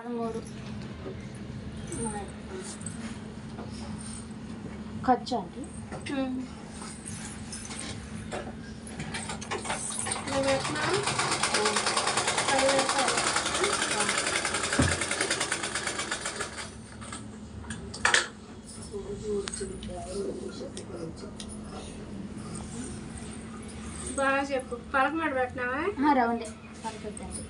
3 ఖర్చు అండి బాగా చెప్పు పలకమాట పెట్టినావా రౌండే పలకొద్దండి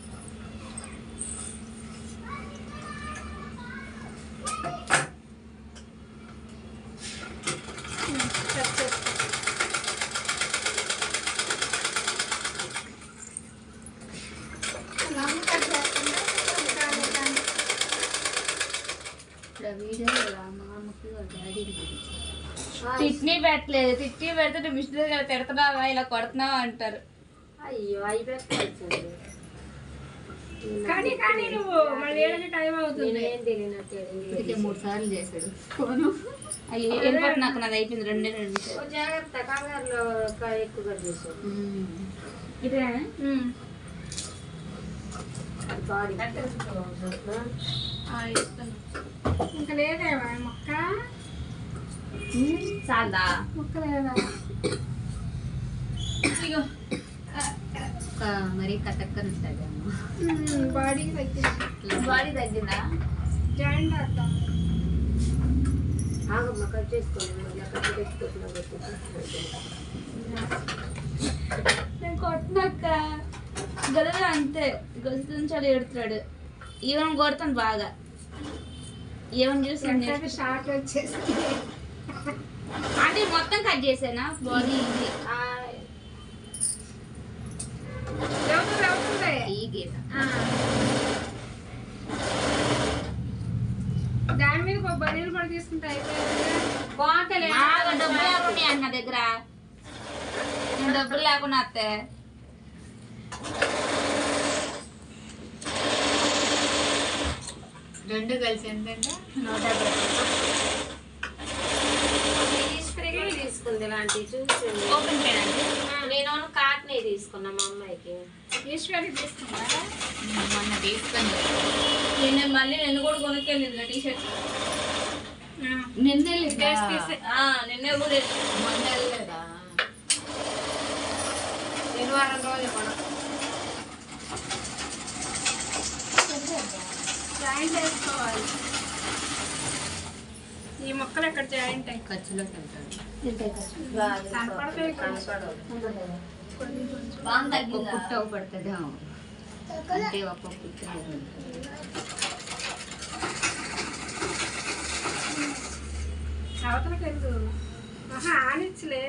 తిట్నీ పెట్టలేదు తిట్టి పెడితే మిషన్ తిడుతున్నావా ఇలా కొడుతున్నావా అంటారు. అయ్యో అవి పెట్టలేదు కానీ కానీ నువ్వు మళ్ళీ ఏడాది టైం అవుతుంది. 3 సార్లు చేశాడు ఫోను. అయ్యో వెళ్ళిపోతే నాకు నాది అయిపోయింది 2 జాగ్రత్త కంగారులో ఎక్కువగా చేశాడు ఇదే ఇంకా లేదేవా మొక్క చాలదా మొక్క లేదా ఇగో మరి కటక్కన ఉంటుంది బాడీకి తగ్గింది. బాడీ తగ్గిందా జాయింట్ అర్థం ఆగమ్మ కట్ చేసుకోండి కట్ చేసుకుంటున్నా నేను కొట్టినాక గదగా అంతే గొంతు నుంచి అలా ఎడుతున్నాడు. ఈవెన్ కొడతాను బాగా ఏమని చూసి షార్ట్ వచ్చేసి అంటే మొత్తం కట్ చేసానా బాడీ ఇది ఈ గీత దాని మీద బనీలు కూడా తీసుకుంటే అయిపోయింది. డబ్బులు లేకుండా అన్న దగ్గర డబ్బులు లేకుండా అత్తే రెండు కలిసి ఎంతంటే 150 తీసుకుంది ఇలాంటివి చూసి ఓపెన్ పేనండి నేను కాటనే తీసుకున్నా మా అమ్మాయికి. ఈశ్వరి తీసుకున్నా మొన్న తీసుకుంది నేను మళ్ళీ నేను కూడా కొనుక్కెళ్ళింది టీషర్ట్ నిన్నే నిన్నే కూడా మొన్న వెళ్ళలేదా నేను వారం రోజులు మనం జాయింట్ వేసుకోవాలి. ఈ మొక్కలు ఎక్కడ జాయింట్ అయ్యి ఖర్చులో తింటాను కనపడతాయి పుట్ట పడుతుంది అంటే ఒక్క పుట్ట అవతలకి వెళ్ళు ఆనిచ్చలే